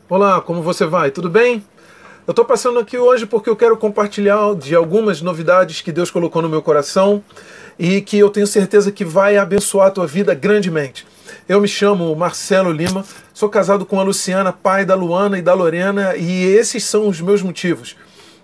Olá, como você vai? Tudo bem? Eu estou passando aqui hoje porque eu quero compartilhar de algumas novidades que Deus colocou no meu coração e que eu tenho certeza que vai abençoar a tua vida grandemente. Eu me chamo Marcelo Lima, sou casado com a Luciana, pai da Luana e da Lorena, e esses são os meus motivos.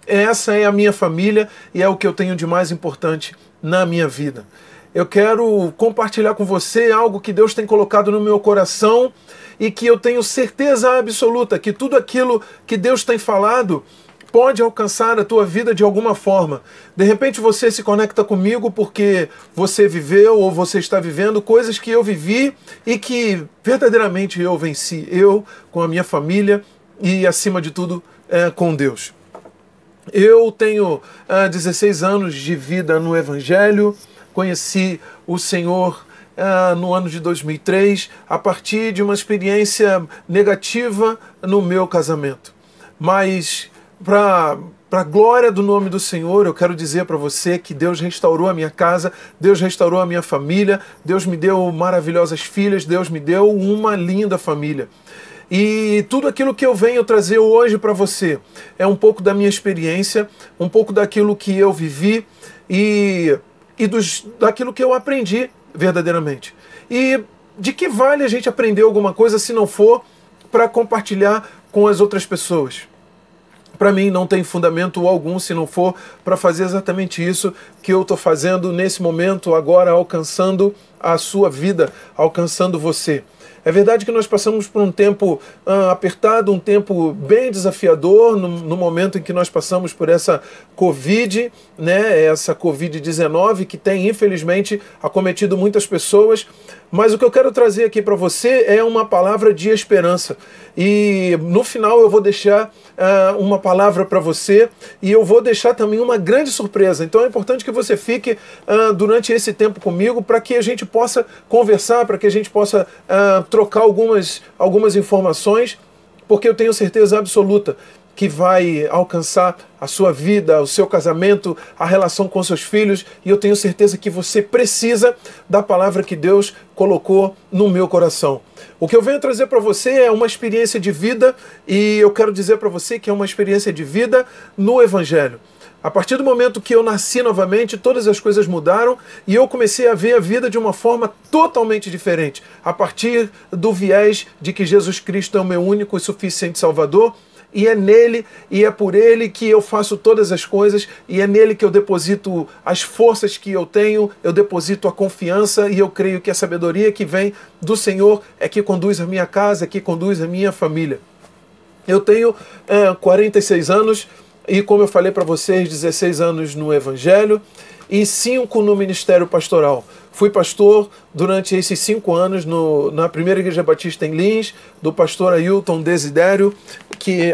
Essa é a minha família e é o que eu tenho de mais importante na minha vida. Eu quero compartilhar com você algo que Deus tem colocado no meu coração e que eu tenho certeza absoluta que tudo aquilo que Deus tem falado pode alcançar a tua vida de alguma forma. De repente você se conecta comigo porque você viveu ou você está vivendo coisas que eu vivi e que verdadeiramente eu venci. Eu, com a minha família e, acima de tudo, com Deus. Eu tenho 16 anos de vida no Evangelho, conheci o Senhor no ano de 2003, a partir de uma experiência negativa no meu casamento. Mas, para a glória do nome do Senhor, eu quero dizer para você que Deus restaurou a minha casa, Deus restaurou a minha família, Deus me deu maravilhosas filhas, Deus me deu uma linda família. E tudo aquilo que eu venho trazer hoje para você é um pouco da minha experiência, um pouco daquilo que eu vivi e daquilo que eu aprendi verdadeiramente. E de que vale a gente aprender alguma coisa se não for para compartilhar com as outras pessoas? Para mim não tem fundamento algum se não for para fazer exatamente isso que eu estou fazendo nesse momento, agora alcançando a sua vida, alcançando você. É verdade que nós passamos por um tempo apertado, um tempo bem desafiador, no momento em que nós passamos por essa Covid, né? Essa Covid-19 que tem, infelizmente, acometido muitas pessoas. Mas o que eu quero trazer aqui para você é uma palavra de esperança. E no final eu vou deixar uma palavra para você e eu vou deixar também uma grande surpresa. Então é importante que você fique durante esse tempo comigo para que a gente possa conversar, para que a gente possa trocar algumas informações, porque eu tenho certeza absoluta que vai alcançar a sua vida, o seu casamento, a relação com seus filhos, e eu tenho certeza que você precisa da palavra que Deus colocou no meu coração. O que eu venho trazer para você é uma experiência de vida, e eu quero dizer para você que é uma experiência de vida no Evangelho. A partir do momento que eu nasci novamente, todas as coisas mudaram e eu comecei a ver a vida de uma forma totalmente diferente. A partir do viés de que Jesus Cristo é o meu único e suficiente Salvador, e é nele e é por ele que eu faço todas as coisas, e é nele que eu deposito as forças que eu tenho, eu deposito a confiança, e eu creio que a sabedoria que vem do Senhor é que conduz a minha casa, é que conduz a minha família. Eu tenho 46 anos, e como eu falei para vocês, 16 anos no Evangelho e 5 no Ministério Pastoral. Fui pastor durante esses 5 anos na primeira Igreja Batista em Lins, do pastor Ailton Desidério,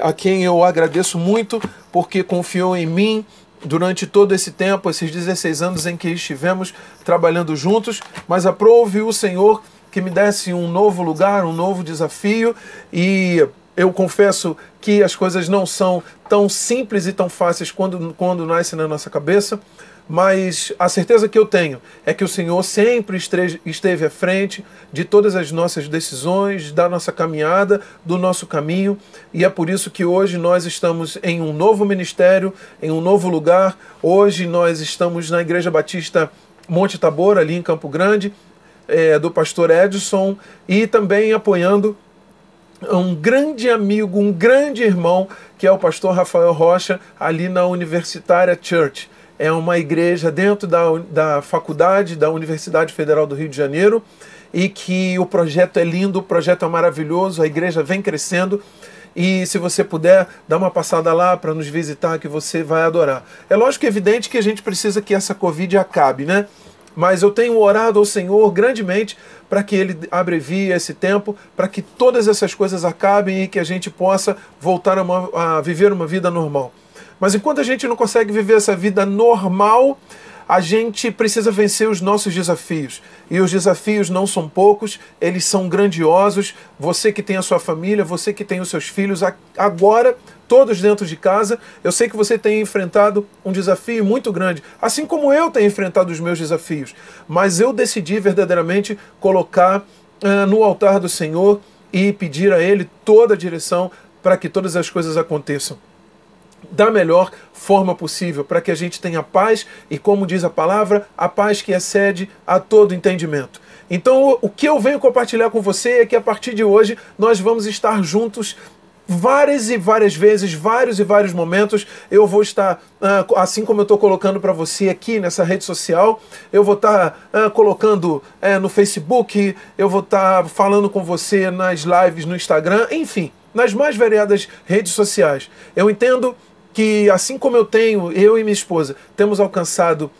a quem eu agradeço muito porque confiou em mim durante todo esse tempo, esses 16 anos em que estivemos trabalhando juntos, mas aprove o Senhor que me desse um novo lugar, um novo desafio, e eu confesso que as coisas não são tão simples e tão fáceis quando nascem na nossa cabeça, mas a certeza que eu tenho é que o Senhor sempre esteve à frente de todas as nossas decisões, da nossa caminhada, do nosso caminho, e é por isso que hoje nós estamos em um novo ministério, em um novo lugar. Hoje nós estamos na Igreja Batista Monte Tabor, ali em Campo Grande, do pastor Edson, e também apoiando um grande amigo, um grande irmão, que é o pastor Rafael Rocha, ali na Universitária Church. É uma igreja dentro da faculdade da Universidade Federal do Rio de Janeiro, e que o projeto é lindo, o projeto é maravilhoso, a igreja vem crescendo, e se você puder, dá uma passada lá para nos visitar, que você vai adorar. É lógico que é evidente que a gente precisa que essa Covid acabe, né? Mas eu tenho orado ao Senhor grandemente para que Ele abrevie esse tempo, para que todas essas coisas acabem e que a gente possa voltar a viver uma vida normal. Mas enquanto a gente não consegue viver essa vida normal, a gente precisa vencer os nossos desafios. E os desafios não são poucos, eles são grandiosos. Você que tem a sua família, você que tem os seus filhos, agora, todos dentro de casa, eu sei que você tem enfrentado um desafio muito grande, assim como eu tenho enfrentado os meus desafios. Mas eu decidi verdadeiramente colocar no altar do Senhor e pedir a Ele toda a direção, para que todas as coisas aconteçam da melhor forma possível, para que a gente tenha paz e, como diz a palavra, a paz que excede a todo entendimento. Então, o que eu venho compartilhar com você é que a partir de hoje nós vamos estar juntos várias e várias vezes, vários e vários momentos. Eu vou estar, assim como eu estou colocando para você aqui nessa rede social, eu vou estar colocando no Facebook, eu vou estar falando com você nas lives no Instagram, enfim, nas mais variadas redes sociais. Eu entendo que, assim como eu e minha esposa, temos alcançado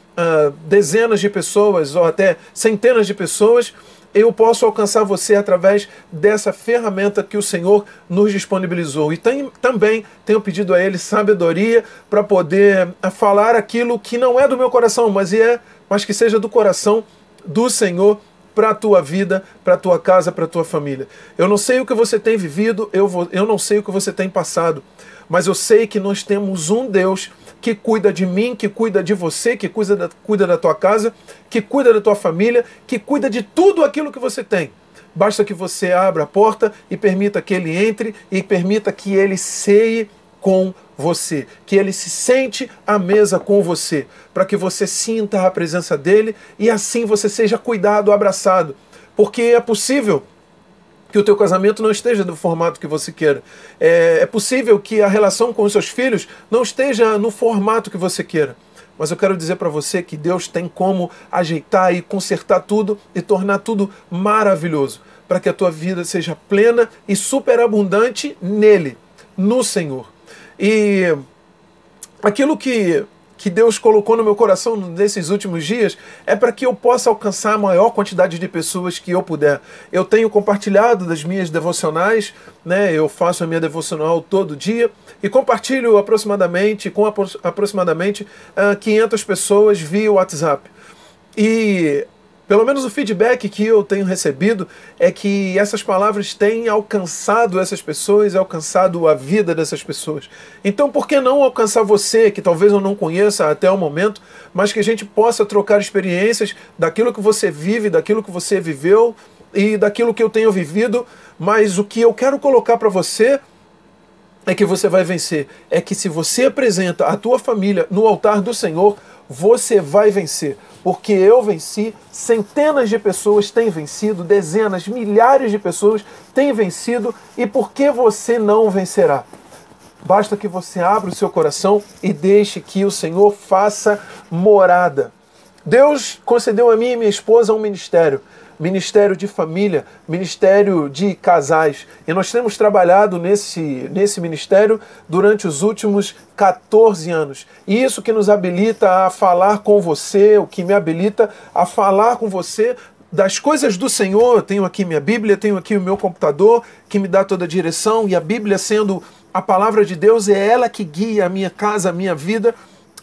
dezenas de pessoas ou até centenas de pessoas, eu posso alcançar você através dessa ferramenta que o Senhor nos disponibilizou. E também tenho pedido a Ele sabedoria para poder falar aquilo que não é do meu coração, mas que seja do coração do Senhor para a tua vida, para a tua casa, para a tua família. Eu não sei o que você tem vivido, eu não sei o que você tem passado, mas eu sei que nós temos um Deus que cuida de mim, que cuida de você, que cuida da tua casa, que cuida da tua família, que cuida de tudo aquilo que você tem. Basta que você abra a porta e permita que Ele entre e permita que Ele ceie com você, que Ele se sente à mesa com você, para que você sinta a presença dEle e assim você seja cuidado, abraçado. Porque é possível que o teu casamento não esteja do formato que você queira. É possível que a relação com os seus filhos não esteja no formato que você queira. Mas eu quero dizer para você que Deus tem como ajeitar e consertar tudo e tornar tudo maravilhoso, para que a tua vida seja plena e superabundante nele, no Senhor. E aquilo que Deus colocou no meu coração nesses últimos dias é para que eu possa alcançar a maior quantidade de pessoas que eu puder. Eu tenho compartilhado das minhas devocionais, né? Eu faço a minha devocional todo dia e compartilho com aproximadamente 500 pessoas via WhatsApp. E pelo menos o feedback que eu tenho recebido é que essas palavras têm alcançado essas pessoas, alcançado a vida dessas pessoas. Então, por que não alcançar você, que talvez eu não conheça até o momento, mas que a gente possa trocar experiências daquilo que você vive, daquilo que você viveu e daquilo que eu tenho vivido, mas o que eu quero colocar para você é que você vai vencer. É que se você apresenta a tua família no altar do Senhor, você vai vencer. Porque eu venci, centenas de pessoas têm vencido, dezenas, milhares de pessoas têm vencido, e por que você não vencerá? Basta que você abra o seu coração e deixe que o Senhor faça morada. Deus concedeu a mim e minha esposa um ministério de família, ministério de casais. E nós temos trabalhado nesse ministério durante os últimos 14 anos. E isso que nos habilita a falar com você, o que me habilita a falar com você das coisas do Senhor. Eu tenho aqui minha Bíblia, tenho aqui o meu computador, que me dá toda a direção, e a Bíblia, sendo a palavra de Deus, é ela que guia a minha casa, a minha vida,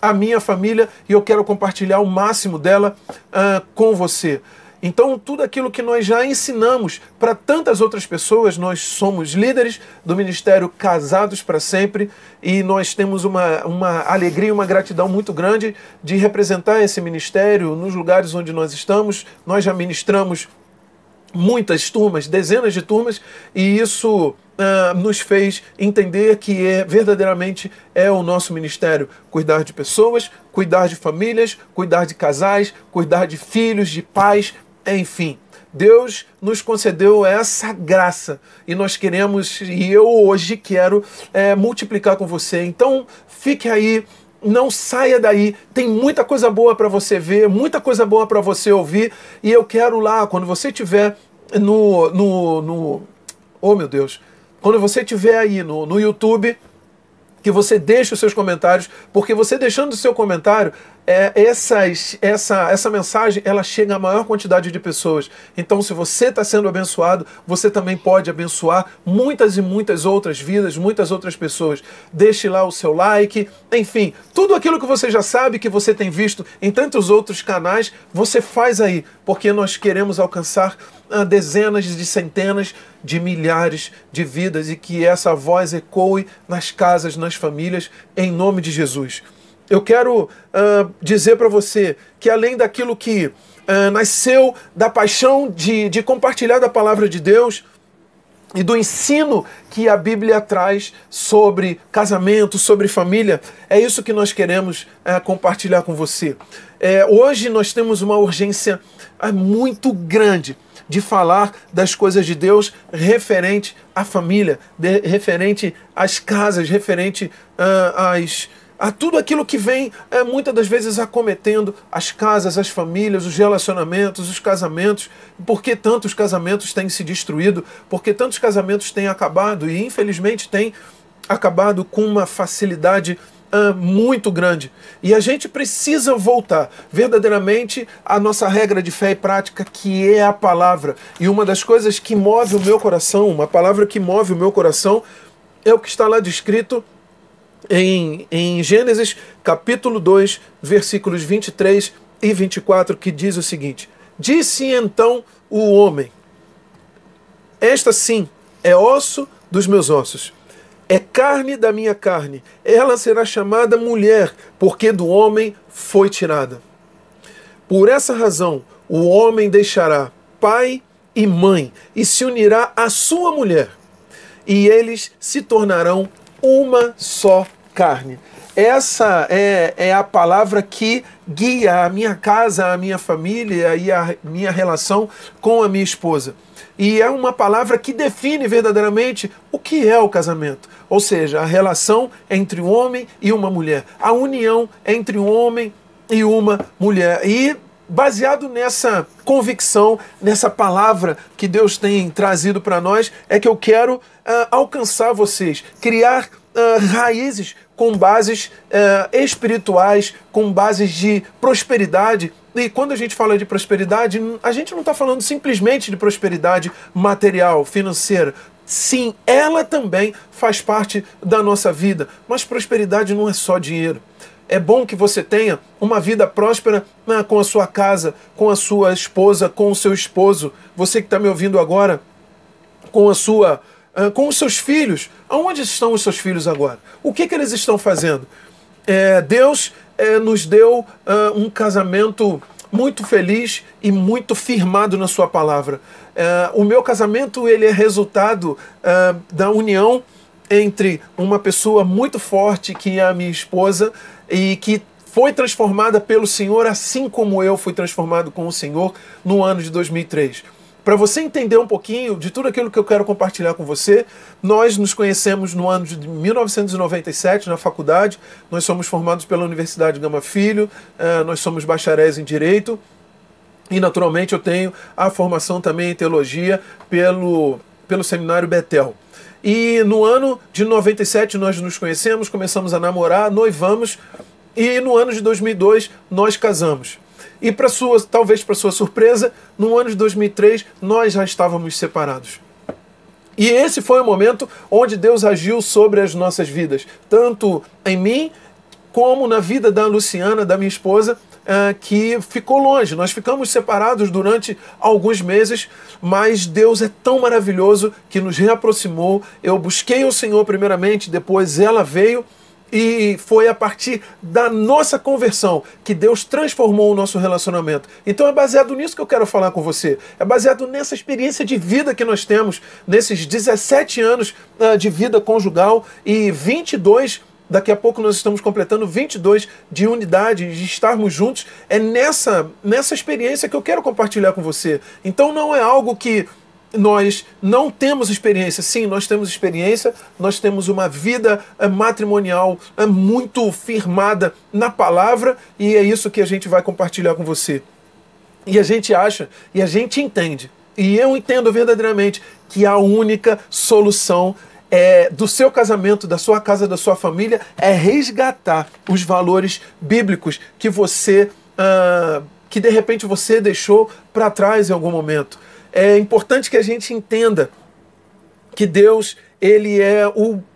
a minha família, e eu quero compartilhar o máximo dela com você. Então, tudo aquilo que nós já ensinamos para tantas outras pessoas, nós somos líderes do Ministério Casados para Sempre, e nós temos uma alegria e uma gratidão muito grande de representar esse ministério nos lugares onde nós estamos. Nós já ministramos muitas turmas, dezenas de turmas, e isso nos fez entender que verdadeiramente é o nosso ministério: cuidar de pessoas, cuidar de famílias, cuidar de casais, cuidar de filhos, de pais, enfim. Deus nos concedeu essa graça e nós queremos, e eu hoje quero multiplicar com você. Então fique aí, não saia daí, tem muita coisa boa para você ver, muita coisa boa para você ouvir, e eu quero lá, quando você estiver oh meu Deus, quando você estiver aí no YouTube, que você deixe os seus comentários, porque você deixando o seu comentário, essa mensagem ela chega à maior quantidade de pessoas. Então, se você está sendo abençoado, você também pode abençoar muitas e muitas outras vidas, muitas outras pessoas. Deixe lá o seu like, enfim, tudo aquilo que você já sabe, que você tem visto em tantos outros canais, você faz aí, porque nós queremos alcançar dezenas de centenas de milhares de vidas, e que essa voz ecoe nas casas, nas famílias, em nome de Jesus. Eu quero dizer para você que, além daquilo que nasceu da paixão de compartilhar da palavra de Deus, e do ensino que a Bíblia traz sobre casamento, sobre família. É isso que nós queremos compartilhar com você. Hoje nós temos uma urgência muito grande de falar das coisas de Deus referente à família, referente às casas, referente a tudo aquilo que vem muitas das vezes acometendo as casas, as famílias, os relacionamentos, os casamentos. Por que tantos casamentos têm se destruído? Por que tantos casamentos têm acabado? E infelizmente têm acabado com uma facilidade muito grande. E a gente precisa voltar verdadeiramente à nossa regra de fé e prática, que é a palavra. E uma das coisas que move o meu coração, uma palavra que move o meu coração, é o que está lá descrito em Gênesis capítulo 2, versículos 23 e 24, que diz o seguinte: disse então o homem, esta sim é osso dos meus ossos, é carne da minha carne, ela será chamada mulher, porque do homem foi tirada. Por essa razão o homem deixará pai e mãe e se unirá à sua mulher, e eles se tornarão uma só carne. Essa é a palavra que guia a minha casa, a minha família e a minha relação com a minha esposa. E é uma palavra que define verdadeiramente o que é o casamento. Ou seja, a relação entre um homem e uma mulher. A união entre um homem e uma mulher. E baseado nessa convicção, nessa palavra que Deus tem trazido para nós, é que eu quero alcançar vocês, criar raízes com bases espirituais, com bases de prosperidade. E quando a gente fala de prosperidade, a gente não está falando simplesmente de prosperidade material, financeira. Sim, ela também faz parte da nossa vida, mas prosperidade não é só dinheiro. É bom que você tenha uma vida próspera com a sua casa, com a sua esposa, com o seu esposo. Você que está me ouvindo agora, com os seus filhos. Aonde estão os seus filhos agora? O que eles estão fazendo? Deus nos deu um casamento muito feliz e muito firmado na sua palavra. O meu casamento ele é resultado da união entre uma pessoa muito forte, que é a minha esposa, e que foi transformada pelo Senhor, assim como eu fui transformado com o Senhor no ano de 2003. Para você entender um pouquinho de tudo aquilo que eu quero compartilhar com você, nós nos conhecemos no ano de 1997, na faculdade. Nós somos formados pela Universidade Gama Filho, nós somos bacharéis em Direito, e naturalmente eu tenho a formação também em Teologia pelo Seminário Betel. E no ano de 97 nós nos conhecemos, começamos a namorar, noivamos, e no ano de 2002 nós casamos. E talvez para sua surpresa, no ano de 2003 nós já estávamos separados. E esse foi o momento onde Deus agiu sobre as nossas vidas, tanto em mim como na vida da Luciana, da minha esposa, que ficou longe. Nós ficamos separados durante alguns meses, mas Deus é tão maravilhoso que nos reaproximou. Eu busquei o Senhor primeiramente, depois ela veio, e foi a partir da nossa conversão que Deus transformou o nosso relacionamento. Então é baseado nisso que eu quero falar com você. É baseado nessa experiência de vida que nós temos, nesses 17 anos de vida conjugal e 22, daqui a pouco nós estamos completando 22 de unidade, de estarmos juntos. É nessa experiência que eu quero compartilhar com você. Então não é algo que nós não temos experiência. Sim, nós temos experiência, nós temos uma vida matrimonial muito firmada na palavra, e é isso que a gente vai compartilhar com você. E a gente acha, e a gente entende, e eu entendo verdadeiramente que a única solução do seu casamento, da sua casa, da sua família, é resgatar os valores bíblicos que que de repente você deixou para trás em algum momento. É importante que a gente entenda que Deus, ele é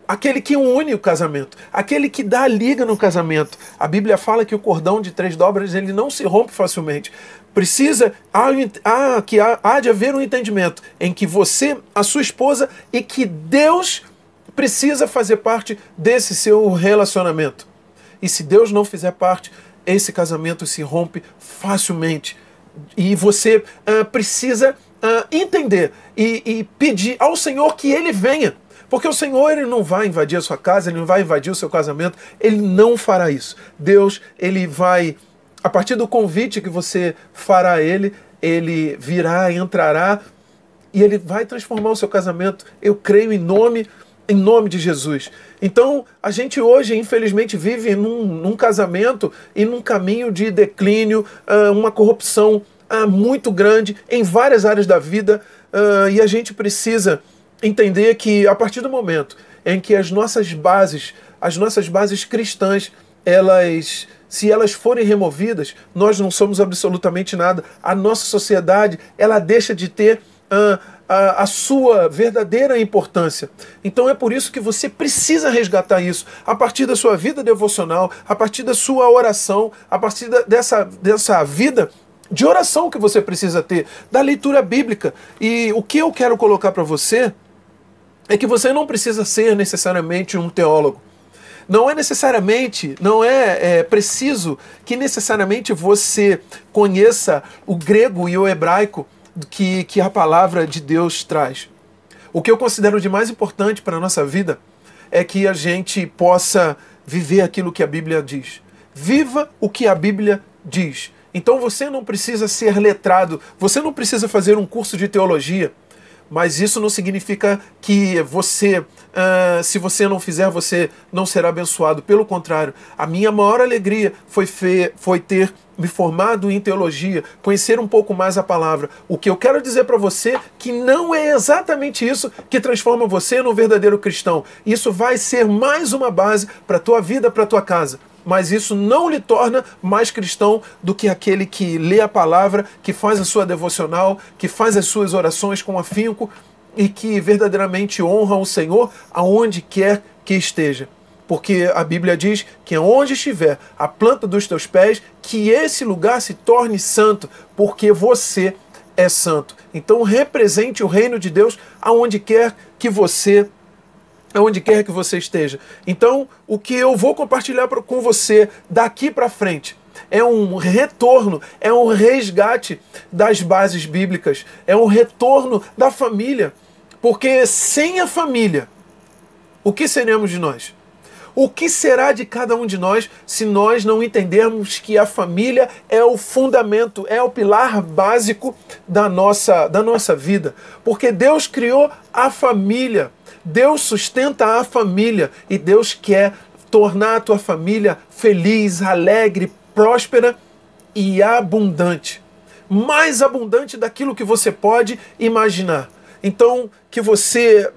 aquele que une o casamento, aquele que dá a liga no casamento. A Bíblia fala que o cordão de 3 dobras ele não se rompe facilmente. Há de haver um entendimento em que você, a sua esposa, e que Deus precisa fazer parte desse seu relacionamento. E se Deus não fizer parte, esse casamento se rompe facilmente. E você precisa entender e pedir ao Senhor que Ele venha. Porque o Senhor, Ele não vai invadir a sua casa, Ele não vai invadir o seu casamento, Ele não fará isso. Deus, Ele vai, a partir do convite que você fará a Ele, Ele virá, entrará e Ele vai transformar o seu casamento. Eu creio em nome de Jesus. Então, a gente hoje, infelizmente, vive num casamento e num caminho de declínio, uma corrupção muito grande em várias áreas da vida, e a gente precisa entender que a partir do momento em que as nossas bases cristãs, se elas forem removidas, nós não somos absolutamente nada. A nossa sociedade, ela deixa de ter a sua verdadeira importância. Então é por isso que você precisa resgatar isso, a partir da sua vida devocional, a partir da sua oração, a partir dessa vida de oração que você precisa ter, da leitura bíblica. E o que eu quero colocar para você é que você não precisa ser necessariamente um teólogo. Não é preciso que necessariamente você conheça o grego e o hebraico que a palavra de Deus traz. O que eu considero de mais importante para a nossa vida é que a gente possa viver aquilo que a Bíblia diz. Viva o que a Bíblia diz. Então você não precisa ser letrado, você não precisa fazer um curso de teologia, mas isso não significa que você, se você não fizer, você não será abençoado. Pelo contrário, a minha maior alegria foi ter me formado em teologia, conhecer um pouco mais a palavra. O que eu quero dizer para você é que não é exatamente isso que transforma você num verdadeiro cristão. Isso vai ser mais uma base para a tua vida, para a tua casa. Mas isso não lhe torna mais cristão do que aquele que lê a palavra, que faz a sua devocional, que faz as suas orações com afinco e que verdadeiramente honra o Senhor aonde quer que esteja. Porque a Bíblia diz que onde estiver a planta dos teus pés, que esse lugar se torne santo, porque você é santo. Então represente o reino de Deus aonde quer que você esteja. Então, o que eu vou compartilhar com você daqui para frente é um retorno, é um resgate das bases bíblicas, é um retorno da família. Porque sem a família, o que seremos de nós? O que será de cada um de nós se nós não entendermos que a família é o fundamento, é o pilar básico da nossa vida? Porque Deus criou a família. Deus sustenta a família e Deus quer tornar a tua família feliz, alegre, próspera e abundante. Mais abundante daquilo que você pode imaginar. Então, que você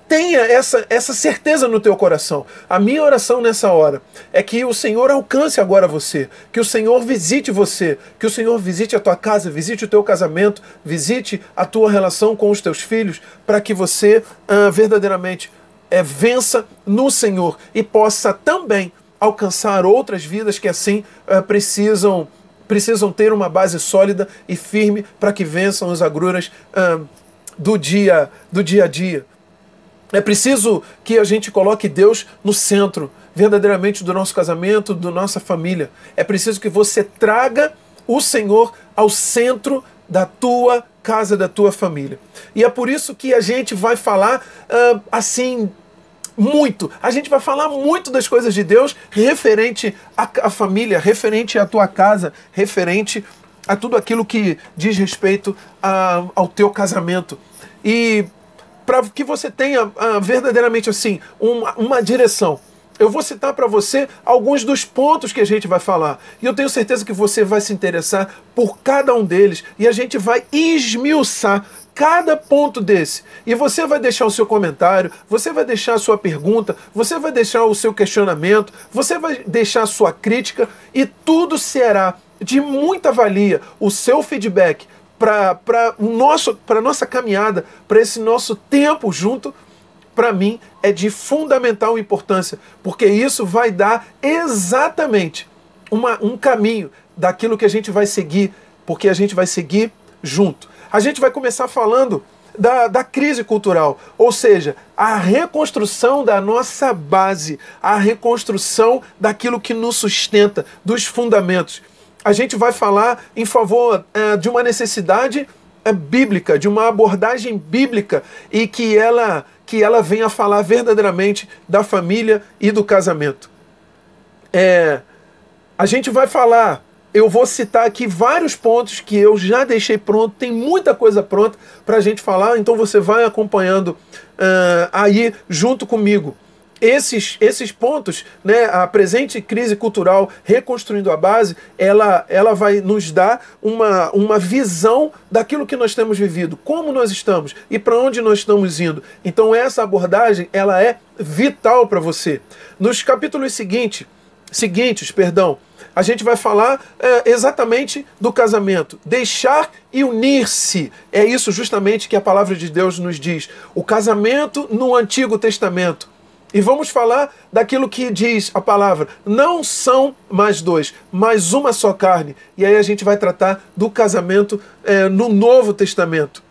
tenha essa certeza no teu coração. A minha oração nessa hora é que o Senhor alcance agora você, que o Senhor visite você, que o Senhor visite a tua casa, visite o teu casamento, visite a tua relação com os teus filhos, para que você verdadeiramente vença no Senhor e possa também alcançar outras vidas que assim precisam ter uma base sólida e firme para que vençam as agruras do dia a dia. É preciso que a gente coloque Deus no centro, verdadeiramente, do nosso casamento, da nossa família. É preciso que você traga o Senhor ao centro da tua casa, da tua família. E é por isso que a gente vai falar assim muito. A gente vai falar muito das coisas de Deus referente à família, referente à tua casa, referente a tudo aquilo que diz respeito ao teu casamento. E para que você tenha verdadeiramente assim uma direção. Eu vou citar para você alguns dos pontos que a gente vai falar. E eu tenho certeza que você vai se interessar por cada um deles. E a gente vai esmiuçar cada ponto desse. E você vai deixar o seu comentário, você vai deixar a sua pergunta, você vai deixar o seu questionamento, você vai deixar a sua crítica e tudo será de muita valia. O seu feedback para a nossa caminhada, para esse nosso tempo junto, para mim é de fundamental importância, porque isso vai dar exatamente um caminho daquilo que a gente vai seguir, porque a gente vai seguir junto. A gente vai começar falando da crise cultural, ou seja, a reconstrução da nossa base, a reconstrução daquilo que nos sustenta, dos fundamentos. A gente vai falar em favor de uma necessidade bíblica, de uma abordagem bíblica, e que ela venha falar verdadeiramente da família e do casamento. A gente vai falar, eu vou citar aqui vários pontos que eu já deixei pronto, tem muita coisa pronta para a gente falar, então você vai acompanhando aí junto comigo. Esses pontos, né, a presente crise cultural, reconstruindo a base, ela vai nos dar uma visão daquilo que nós temos vivido, como nós estamos e para onde nós estamos indo. Então essa abordagem, ela é vital para você. Nos capítulos seguintes, a gente vai falar exatamente do casamento. Deixar e unir-se. É isso justamente que a palavra de Deus nos diz. O casamento no Antigo Testamento. E vamos falar daquilo que diz a palavra. Não são mais dois, mas uma só carne. E aí a gente vai tratar do casamento no Novo Testamento.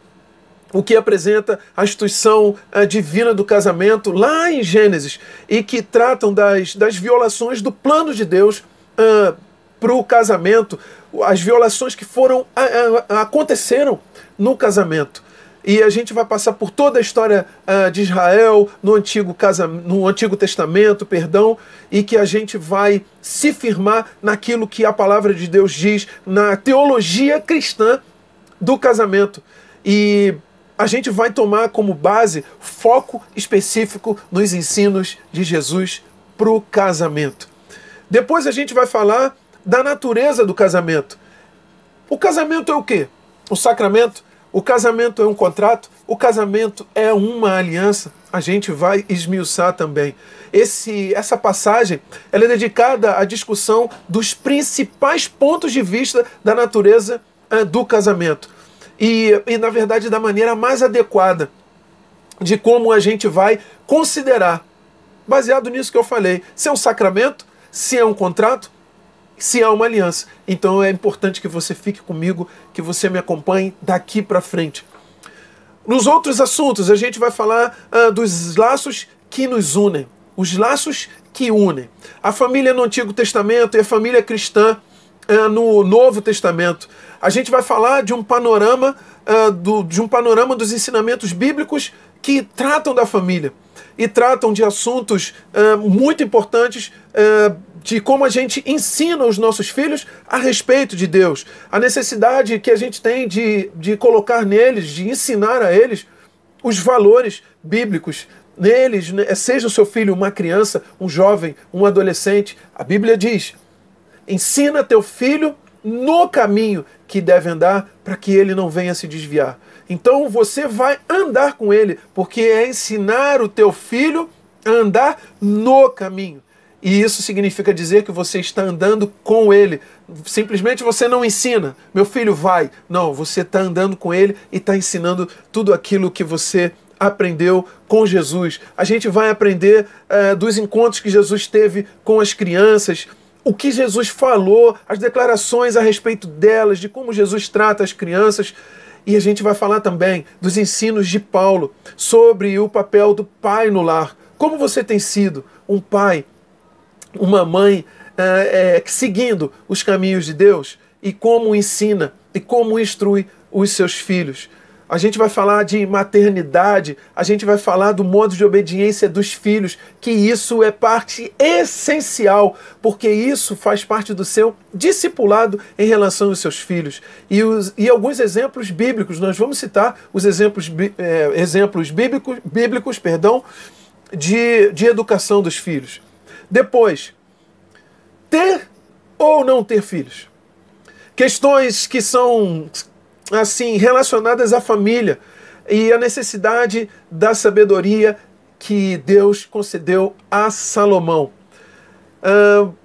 O que apresenta a instituição divina do casamento lá em Gênesis. E que tratam das violações do plano de Deus para o casamento. As violações que aconteceram no casamento. E a gente vai passar por toda a história de Israel no Antigo Testamento, e que a gente vai se firmar naquilo que a palavra de Deus diz, na teologia cristã do casamento. E a gente vai tomar como base foco específico nos ensinos de Jesus para o casamento. Depois a gente vai falar da natureza do casamento. O casamento é o quê? O sacramento? O casamento é um contrato, o casamento é uma aliança. A gente vai esmiuçar também. Essa passagem ela é dedicada à discussão dos principais pontos de vista da natureza do casamento. E, na verdade, da maneira mais adequada de como a gente vai considerar, baseado nisso que eu falei, se é um sacramento, se é um contrato, se há uma aliança. Então é importante que você fique comigo, que você me acompanhe daqui para frente. Nos outros assuntos, a gente vai falar dos laços que nos unem. Os laços que unem. A família no Antigo Testamento e a família cristã no Novo Testamento. A gente vai falar de um panorama, dos ensinamentos bíblicos que tratam da família. E tratam de assuntos muito importantes, de como a gente ensina os nossos filhos a respeito de Deus. A necessidade que a gente tem de colocar neles, de ensinar a eles os valores bíblicos. Neles, seja o seu filho uma criança, um jovem, um adolescente. A Bíblia diz, ensina teu filho no caminho que deve andar para que ele não venha se desviar. Então você vai andar com ele, porque é ensinar o teu filho a andar no caminho. E isso significa dizer que você está andando com ele. Simplesmente você não ensina, meu filho vai. Não, você está andando com ele e está ensinando tudo aquilo que você aprendeu com Jesus. A gente vai aprender dos encontros que Jesus teve com as crianças, o que Jesus falou, as declarações a respeito delas, de como Jesus trata as crianças. E a gente vai falar também dos ensinos de Paulo sobre o papel do pai no lar. Como você tem sido um pai, uma mãe seguindo os caminhos de Deus, e como ensina e como instrui os seus filhos. A gente vai falar de maternidade, a gente vai falar do modo de obediência dos filhos, que isso é parte essencial, porque isso faz parte do seu discipulado em relação aos seus filhos. E alguns exemplos bíblicos, nós vamos citar os exemplos bíblicos, de educação dos filhos. Depois, ter ou não ter filhos. Questões que são assim relacionadas à família e a necessidade da sabedoria que Deus concedeu a Salomão.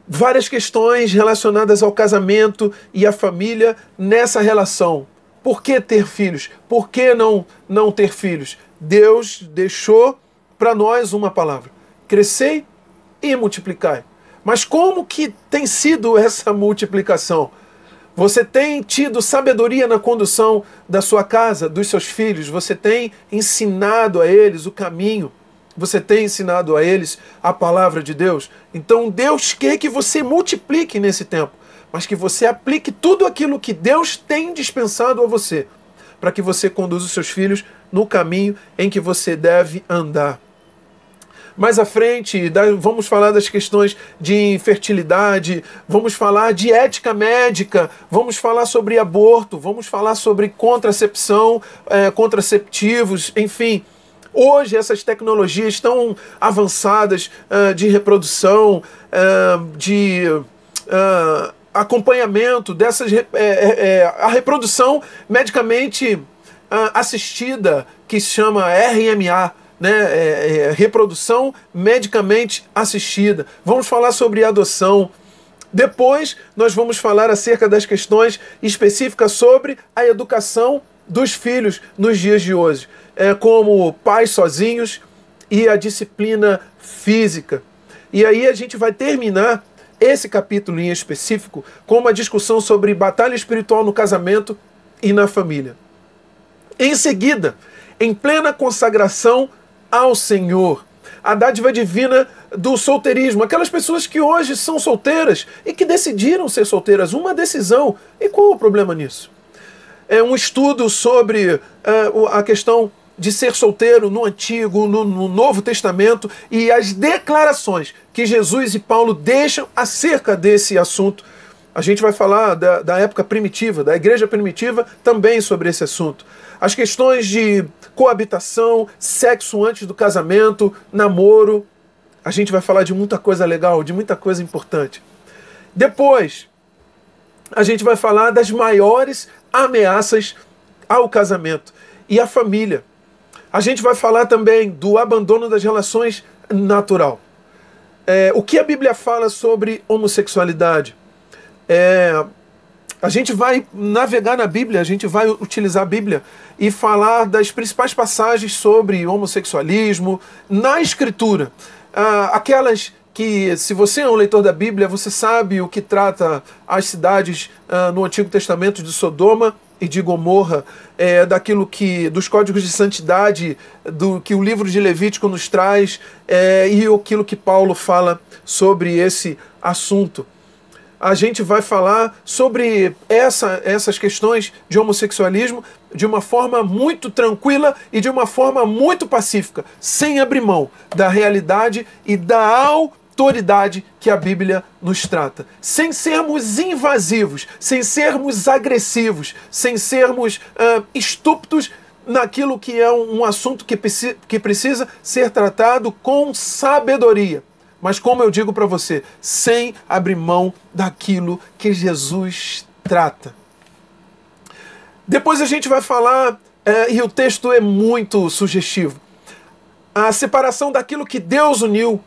Várias questões relacionadas ao casamento e à família nessa relação. Por que ter filhos? Por que não ter filhos? Deus deixou para nós uma palavra: crescei e multiplicai. Mas como que tem sido essa multiplicação? Você tem tido sabedoria na condução da sua casa, dos seus filhos? Você tem ensinado a eles o caminho? Você tem ensinado a eles a palavra de Deus? Então Deus quer que você multiplique nesse tempo, mas que você aplique tudo aquilo que Deus tem dispensado a você. para que você conduza os seus filhos no caminho em que você deve andar. Mais à frente, vamos falar das questões de infertilidade, vamos falar de ética médica, vamos falar sobre aborto, vamos falar sobre contracepção, contraceptivos, enfim. Hoje essas tecnologias tão avançadas de reprodução, de acompanhamento dessas, a reprodução medicamente assistida, que se chama RMA, né, reprodução medicamente assistida. Vamos falar sobre adoção. Depois nós vamos falar acerca das questões específicas sobre a educação dos filhos nos dias de hoje, como pais sozinhos e a disciplina física. E aí a gente vai terminar esse capítulo em específico com uma discussão sobre batalha espiritual no casamento e na família. Em seguida, em plena consagração ao Senhor, a dádiva divina do solteirismo, aquelas pessoas que hoje são solteiras e que decidiram ser solteiras, uma decisão. E qual é o problema nisso? É um estudo sobre a questão de ser solteiro no Antigo, no Novo Testamento, e as declarações que Jesus e Paulo deixam acerca desse assunto. A gente vai falar da época primitiva, da igreja primitiva, também sobre esse assunto. As questões de coabitação, sexo antes do casamento, namoro. A gente vai falar de muita coisa legal, de muita coisa importante. Depois, a gente vai falar das maiores ameaças ao casamento e à família. A gente vai falar também do abandono das relações natural. O que a Bíblia fala sobre homossexualidade? A gente vai navegar na Bíblia, a gente vai utilizar a Bíblia e falar das principais passagens sobre homossexualismo na Escritura. Aquelas que, se você é um leitor da Bíblia, você sabe o que trata as cidades no Antigo Testamento de Sodoma e de Gomorra, daquilo dos códigos de santidade do que o livro de Levítico nos traz, e aquilo que Paulo fala sobre esse assunto. A gente vai falar sobre essas questões de homossexualismo de uma forma muito tranquila e de uma forma muito pacífica, sem abrir mão da realidade e da autoridade que a Bíblia nos trata. Sem sermos invasivos, sem sermos agressivos, sem sermos estúpidos naquilo que é um assunto que precisa ser tratado com sabedoria. Mas como eu digo para você, sem abrir mão daquilo que Jesus trata. Depois a gente vai falar, e o texto é muito sugestivo, a separação daquilo que Deus uniu.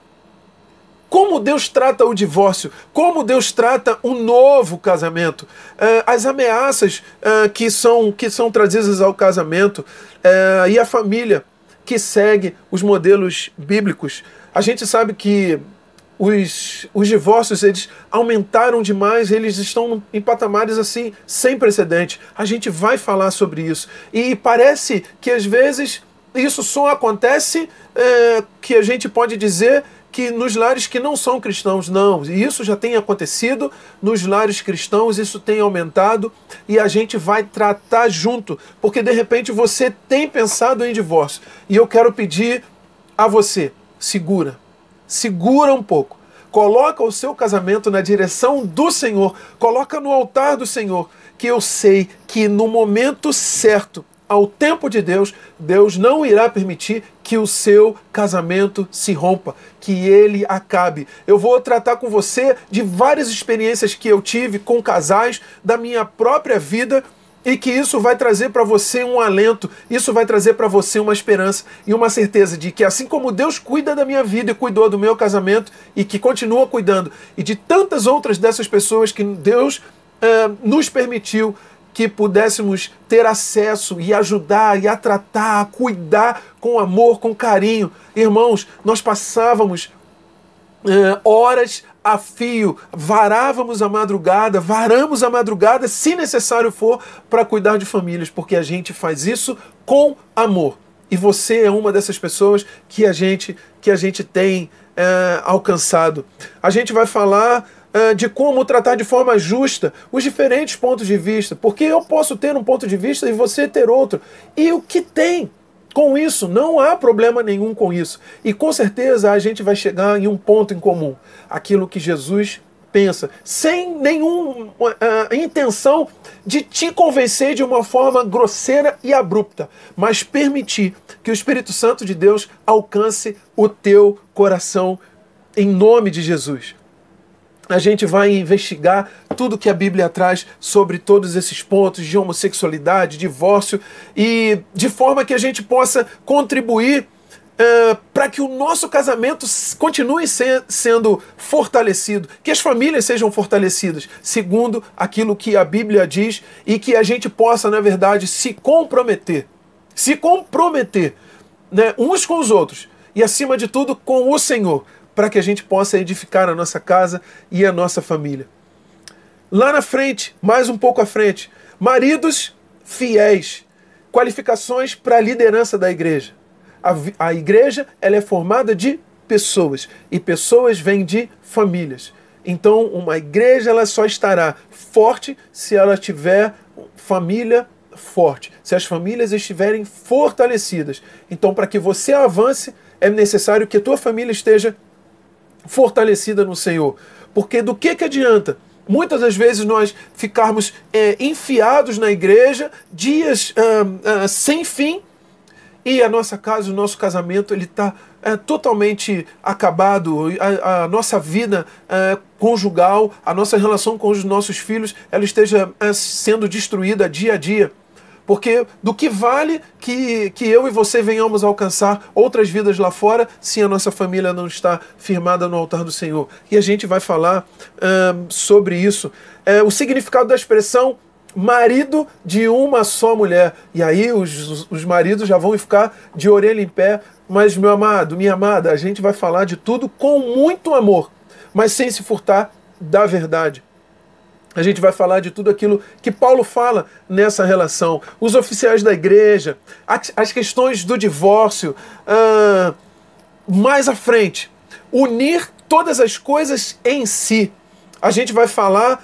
Como Deus trata o divórcio, como Deus trata um novo casamento, as ameaças que são trazidas ao casamento e a família que segue os modelos bíblicos. A gente sabe que os divórcios, eles aumentaram demais, eles estão em patamares assim, sem precedente. A gente vai falar sobre isso. E parece que às vezes isso só acontece, que a gente pode dizer que nos lares que não são cristãos, não. E isso já tem acontecido nos lares cristãos, isso tem aumentado e a gente vai tratar junto, porque de repente você tem pensado em divórcio. E eu quero pedir a você, segura um pouco. Coloca o seu casamento na direção do Senhor, coloca no altar do Senhor, que eu sei que no momento certo, ao tempo de Deus, Deus não irá permitir que o seu casamento se rompa, que ele acabe. Eu vou tratar com você de várias experiências que eu tive com casais da minha própria vida e que isso vai trazer para você um alento, isso vai trazer para você uma esperança e uma certeza de que assim como Deus cuida da minha vida e cuidou do meu casamento e que continua cuidando e de tantas outras dessas pessoas que Deus nos permitiu que pudéssemos ter acesso e ajudar e a tratar, a cuidar com amor, com carinho. Irmãos, nós passávamos horas a fio, varamos a madrugada, se necessário for, para cuidar de famílias, porque a gente faz isso com amor. E você é uma dessas pessoas que a gente tem alcançado. A gente vai falar de como tratar de forma justa os diferentes pontos de vista, porque eu posso ter um ponto de vista e você ter outro. E o que tem com isso? Não há problema nenhum com isso. E com certeza a gente vai chegar em um ponto em comum, aquilo que Jesus pensa, sem nenhuma intenção de te convencer de uma forma grosseira e abrupta, mas permitir que o Espírito Santo de Deus alcance o teu coração em nome de Jesus. A gente vai investigar tudo que a Bíblia traz sobre todos esses pontos de homossexualidade, divórcio, e de forma que a gente possa contribuir para que o nosso casamento continue sendo fortalecido, que as famílias sejam fortalecidas, segundo aquilo que a Bíblia diz, e que a gente possa, na verdade, se comprometer, né, uns com os outros, e acima de tudo com o Senhor, para que a gente possa edificar a nossa casa e a nossa família. Lá na frente, mais um pouco à frente, maridos fiéis, qualificações para a liderança da igreja. A igreja, ela é formada de pessoas, e pessoas vêm de famílias. Então, uma igreja, ela só estará forte se ela tiver família forte, se as famílias estiverem fortalecidas. Então, para que você avance, é necessário que a tua família esteja fortalecida no Senhor. Porque do que adianta muitas das vezes nós ficarmos enfiados na igreja dias sem fim, e a nossa casa, o nosso casamento, ele está totalmente acabado, a nossa vida conjugal, a nossa relação com os nossos filhos, ela esteja sendo destruída dia a dia. Porque do que vale que eu e você venhamos a alcançar outras vidas lá fora se a nossa família não está firmada no altar do Senhor? E a gente vai falar sobre isso. O significado da expressão marido de uma só mulher. E aí os maridos já vão ficar de orelha em pé. Mas, meu amado, minha amada, a gente vai falar de tudo com muito amor, mas sem se furtar da verdade. A gente vai falar de tudo aquilo que Paulo fala nessa relação. Os oficiais da igreja, as questões do divórcio. Mais à frente, unir todas as coisas em si. A gente vai falar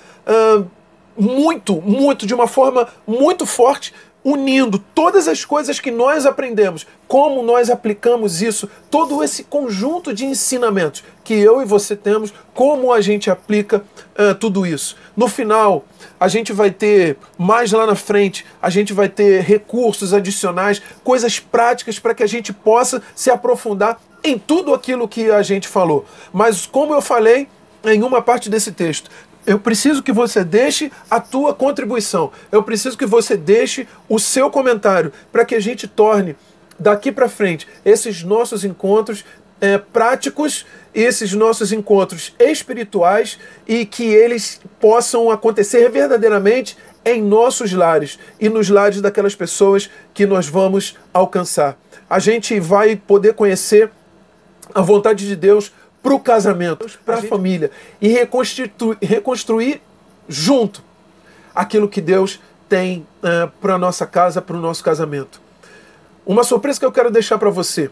de uma forma muito forte, unindo todas as coisas que nós aprendemos, como nós aplicamos isso, todo esse conjunto de ensinamentos que eu e você temos, como a gente aplica tudo isso. No final, a gente vai ter, mais lá na frente, a gente vai ter recursos adicionais, coisas práticas para que a gente possa se aprofundar em tudo aquilo que a gente falou. Mas como eu falei em uma parte desse texto, eu preciso que você deixe a tua contribuição. Eu preciso que você deixe o seu comentário para que a gente torne, daqui para frente, esses nossos encontros práticos, esses nossos encontros espirituais, e que eles possam acontecer verdadeiramente em nossos lares e nos lares daquelas pessoas que nós vamos alcançar. A gente vai poder conhecer a vontade de Deus para o casamento, para a família, e reconstruir junto aquilo que Deus tem para a nossa casa, para o nosso casamento. Uma surpresa que eu quero deixar para você: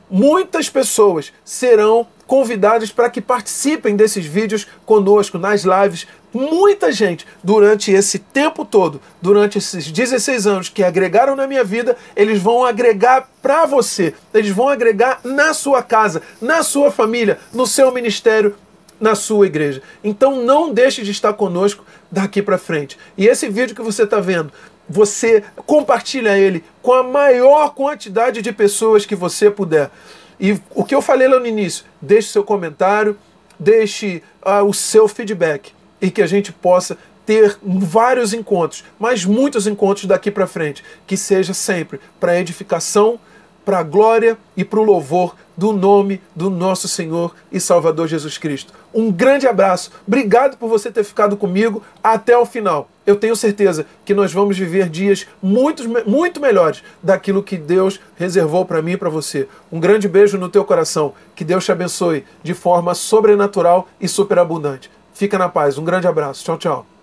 muitas pessoas serão convidadas para que participem desses vídeos conosco, nas lives. Muita gente, durante esse tempo todo, durante esses 16 anos que agregaram na minha vida, eles vão agregar para você. Eles vão agregar na sua casa, na sua família, no seu ministério, na sua igreja. Então não deixe de estar conosco daqui para frente. E esse vídeo que você está vendo, você compartilha ele com a maior quantidade de pessoas que você puder. E o que eu falei lá no início, deixe seu comentário, deixe o seu feedback, e que a gente possa ter vários encontros, mas muitos encontros daqui para frente, que seja sempre para a edificação, para a glória e para o louvor do nome do nosso Senhor e Salvador Jesus Cristo. Um grande abraço, obrigado por você ter ficado comigo até o final. Eu tenho certeza que nós vamos viver dias muito melhores daquilo que Deus reservou para mim e para você. Um grande beijo no teu coração, que Deus te abençoe de forma sobrenatural e superabundante. Fica na paz, um grande abraço, tchau, tchau.